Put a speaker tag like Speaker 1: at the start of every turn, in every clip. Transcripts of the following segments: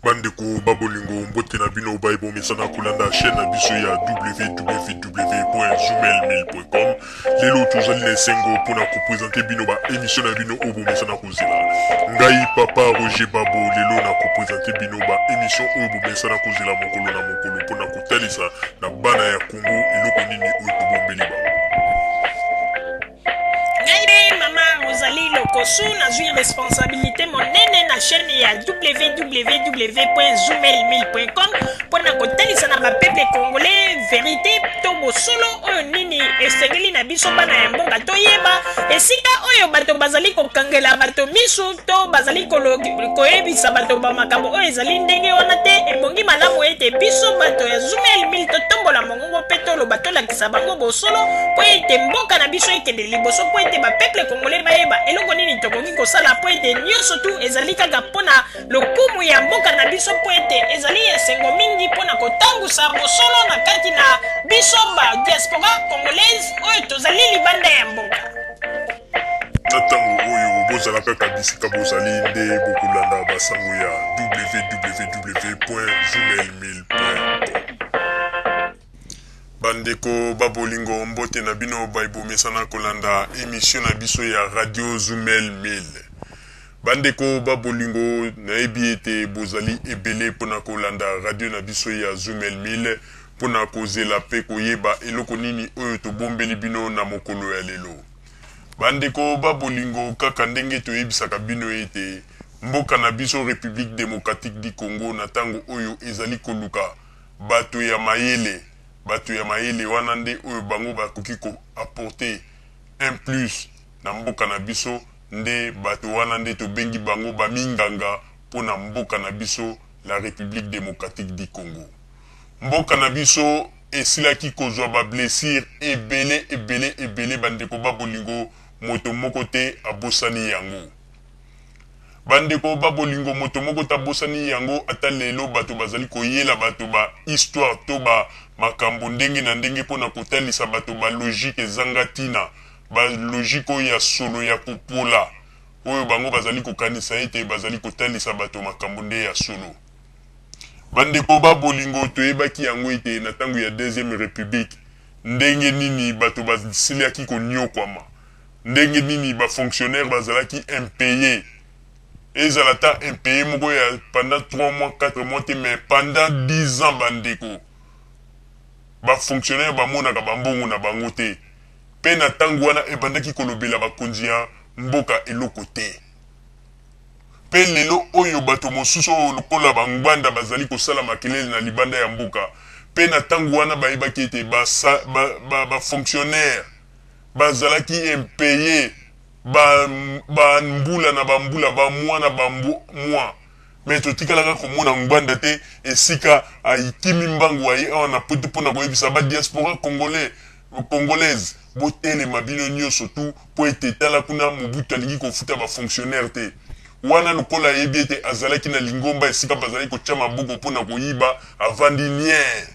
Speaker 1: Bandeko babolingo mbote na bino baibo mesana kulanda chaîne na biso ya www.zumelmail.com. Lelo tozali na sengo pona ko présenter bino ba émission na bino obo mesana kozela. Ngai papa Roger Babo lelo na ko présenter bino ba émission obo mesana kozela mokolo na mokolo pona ko talisa na bana ya Congo eloko nini oyo tobombeli ba.
Speaker 2: Rosalie Lokosu na zui responsabilité monene na chaîne ya www.zumelmail.com pour na kotalisa na peuple congolais vérité to bosolo oyo nini esengeli na biso bana ya mboka toyeba esika oyo bato bazali kokangela bato misu to bazali koyebisa bato ba makambo oyo ezali ndenge wana te ebongi malamu ete biso bato ya Zumelmail totombola mongongo pe toloba tolakisa bango bosolo po ete mboka na biso ekende liboso po ete ba peuple congolais bayeba eloko nini tokoki kosala po ete nyonso tu ezali kaka mpona lokumu ya mboka na biso po ete ezali esengo mingi mpona kotangusa bosolo na kati na biso ba diaspora congolaise oyo tozali libanda ya mboka.
Speaker 1: Na ntango oyo bozalaka bisika bozali nde bokolanda basango ya www.zumelmail.com. Bandeko babolingo mbote na bino baibo mesana kolanda émission na biso ya radio Zumelmail. Bandeko babolingo nayebi ete bozali ebele pona kolanda radio na biso ya Zumelmail pona kozela pe koyeba eloko nini oyo tobombeli bino na mokolo ya lelo. Bandeko babolingo kaka ndenge toyebisaka bino ete mboka na biso République démocratique du Congo na tango oyo ezali koluka bato ya mayele wana nde oyo bango bakoki ko apporter un plus na mboka na biso nde bato wana nde tobengi bango baminganga pona mboka na biso la République démocratique du Congo. Mboka na biso esilaki kozwa ba blessure ebele bandeko babolingo moto moko te abosani yango. Bandeko babolingo moto moko ta bosani yango ata lelo bato bazali koyela bato ba histoire to ba makambo ndenge na ndenge pona kotalisa bato ba logique ezanga tina ba logique ya solo ya kopola oyo bango bazali kokanisa ete bazali kotalisa bato makambo nde ya solo. Bandeko babolingo toyebaki yango ete na tango ya deuxième république ndenge nini bato basiliaki konyokwama ndenge nini ba fonctionnaire bazalaki impayé ezalata impayé moko ya pendant 3 mois 4 mois te mais pendant 10 ans bandeko ba fonctionnaire bamonaka bambongo na bango te pe na tango wana ebandaki kolobela bakonzi ya mboka eloko te pe lelo oyo bato mosusu lokola bangbanda bazali kosala makelele na libanda ya mboka pe na tango wana bayebaki ete ba fonctionnaire bazalaki impayé ba mbula na bambula ba mwa na bambu mwa mais totikalaka komona ngbanda te esika aikimi mbangu aye awa na poto mpona koyebisa ba diaspora congolaise botelema bino nyonso tu po ete tala kuna Mobutu alingi kofuta ba fonctionnaire te wana lokola ayebi ete azalaki na lingomba esika bazali kotya maboko mpona koyiba avandi niere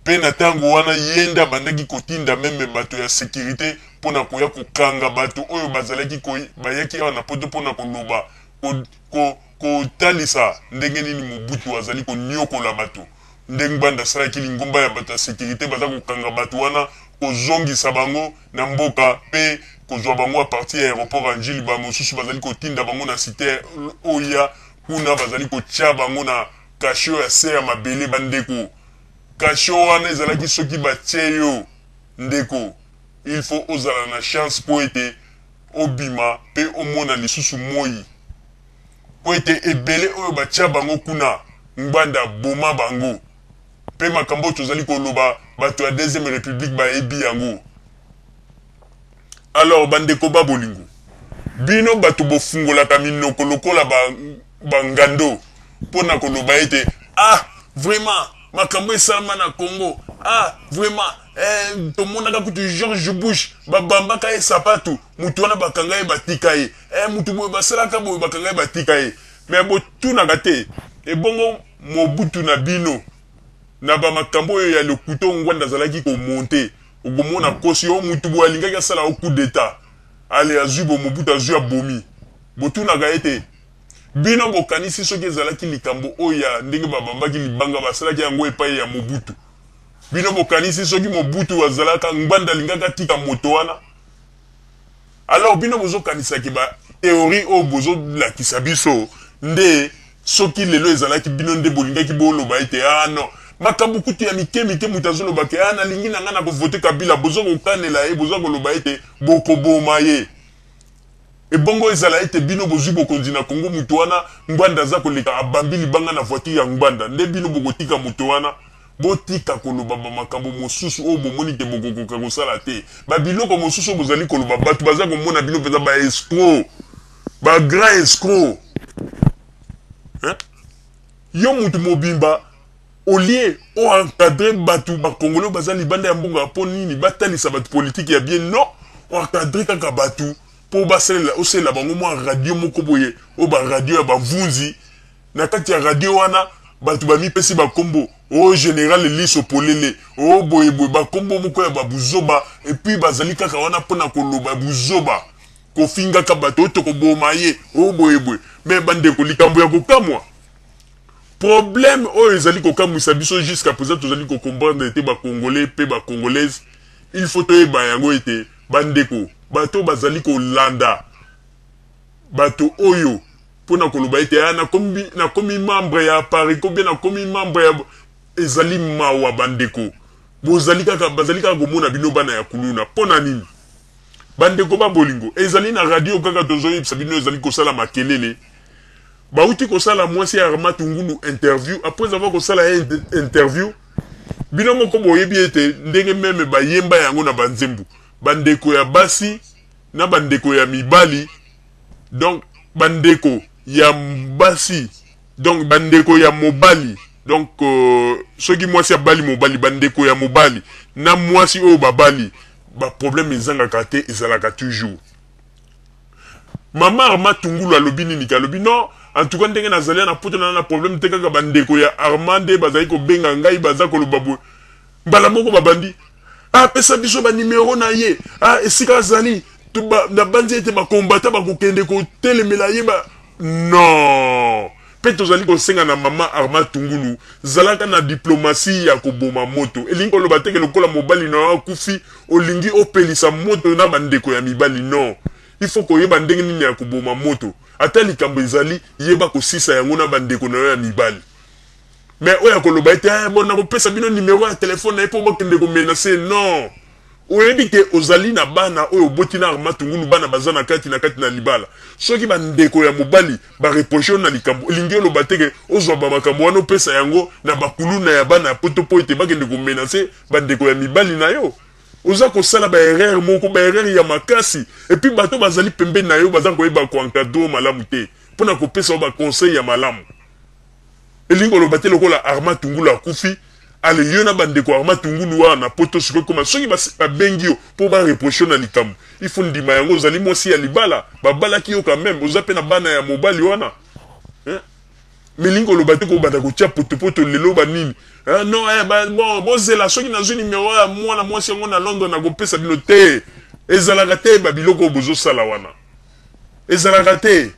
Speaker 1: pe na tango wana yenda bandaki kotinda meme bato ya sécurité pona koya kokanga bato oyo bazalaki bayaki awa na poto pona koloba kotalisa ndenge nini Mobutu azali konyokola bato ndenge banda salaki lingomba ya bato ya sécurité baza kokanga bato wana kozongisa bango na mboka pe kozwa bango a partir ya aéroport Anjili ba mosusu bazali kotinda bango na cité oya kuna bazali kotya bango na kasho ya se ya mabele bandeko kasho wana ezalaki soki batie yo ndeko il faut ozala na chance po ete obima pe omona lisusu moi po ete ebele oyo batia bango kuna ngbanda boma bango pe makambo tozali koloba bato ya deuxième république bayebi yango. Alors bandeko babolingo bino bato bofungolaka minoko lokola bangando pona koloba ete vraiment makambo esalama na Congo vraiment tomonaka kutu George Bush babambaka ye sapatu mutu wana bakanga ye batika ye mutu boye basalaka boye bakanga ye batika ye mais botunaka te ebongo Mobutu na bino na bamakambo oyo ya lokuto ngwanda azalaki komonte okomona kosi yo mutu boye alingaki asala coup d'état ale azwi Mobutu azwi abomi botunaka ete bino bokanisi soki ezalaki likambo oya ndenge babambaki libanga basalaki yango epai ya Mobutu. Bino bokanisi soki Mobutu azalaka Ngbanda lingaka tika moto wana. Alors bino bozo kanisaki ba théorie o bozo lakisa biso nde soki lelo ezalaki bino nde bolingaki boloba ete non makambo kutu ya mike mutazo bake na lingi na ngana ko voter Kabila bozo ko kanela e bozo ko loba ete boko boma ye. E bongo ezala ete bino bozu bokonzi na Kongo mutu wana Ngbanda za koleka abambi libanga na voiture ya Ngbanda nde bino bokotika mutu wana botika koloba makambo mosusu o bomoni te bokokoka kosala te ba biloko mosusu bozali koloba batu baza komona bino peza ba escroc ba grand escroc yo mutu mobimba olie o encadrer batu ba Congolais baza libanda ya mbonga po nini batalisa batu politique ya bien non o encadrer kaka batu po basela osela bango mo radio moko boye o ba radio ya bavunzi na kati ya radio wana batu ba mipesi ba kombo o général Liso Polele o boye ba kombo moko ya babuzoba et puis bazali kaka wana pona koloba buzoba ko finga ka bato to ko boma ye o boye mais bande ko likambo ya kokamwa problème o ezali kokamwisa biso jusqu'à présent tozali ko comprendre ete ba congolais pe ba congolaise il faut to ba yango ete bandeko bato bazali ko landa bato oyo pona koloba ete na komi membre ya Paris ko bien na komi membre ya ezali mawa bandeko bazali kaka komona bino bana ya kuluna pona nini bandeko ba bolingo ezali na radio kaka tozoyi bino ezali kosala makelele bauti kosala mwasi ya Arma Tungulu interview après avoir kosala interview bino moko boyebi ete ndenge meme bayemba yango na banzembu bandeko ya basi na bandeko ya mibali donc bandeko ya basi donc bandeko ya mobali donc soki mwasi ya bali mobali bandeko ya mobali na mwasi oyo babali ba problème ezangaka te ezalaka toujours mama Arma Tungulu alobi nini kalobi non en tout cas ndenge nazali na poto na problème te kaka bandeko ya Armande bazali ko benga ngai baza ko lobabu mbala moko babandi pesa biso ba numéro na ye esika azali na banzi ete ba combattant ba kokende ko telemela ye ba non pe tozali ko senga na mama Arma Tungulu zalaka na diplomatie ya koboma moto elingi koloba teke lokola mobali na kufi olingi opelisa moto na bandeko ya mibali non il faut ko yeba ndenge nini ya koboma moto ata likambo ezali yeba kosisa yango na bandeko na ya mibali mais oya koloba ete bon na kopesa bino numéro ya telefone na epo bokende ko menacer non oyebi ke ozali na bana oyo boti na Arma Tungulu bana baza na kati na libala soki bandeko ya mobali ba reproche na likambo lingi oloba teke ozwa ba makambo wana opesa yango na bakuluna ya bana poto po ete bakende ko menacer bandeko ya mibali na yo oza kosala ba erreur moko ba erreur ya makasi et puis bato bazali pembe na yo baza koyeba ko encadrer malamu te pona kopesa ba conseil ya malamu elingo lo batelo kola Arma Tungulu akufi ale yo na bandeko Arma Tungulu wana poto siko koma soki ba bengio po ba reprocher na likambo il faut ndima yango ozali mosi ya libala babala ki yo quand même oza pe na bana ya mobali wana melingo lo bateko bata ko tia poto lelo ba nini non bon bozela soki na zone numéro ya mwana mwasi yango na Londres na kopesa bino te ezalaka te ba biloko bozo sala wana ezalaka te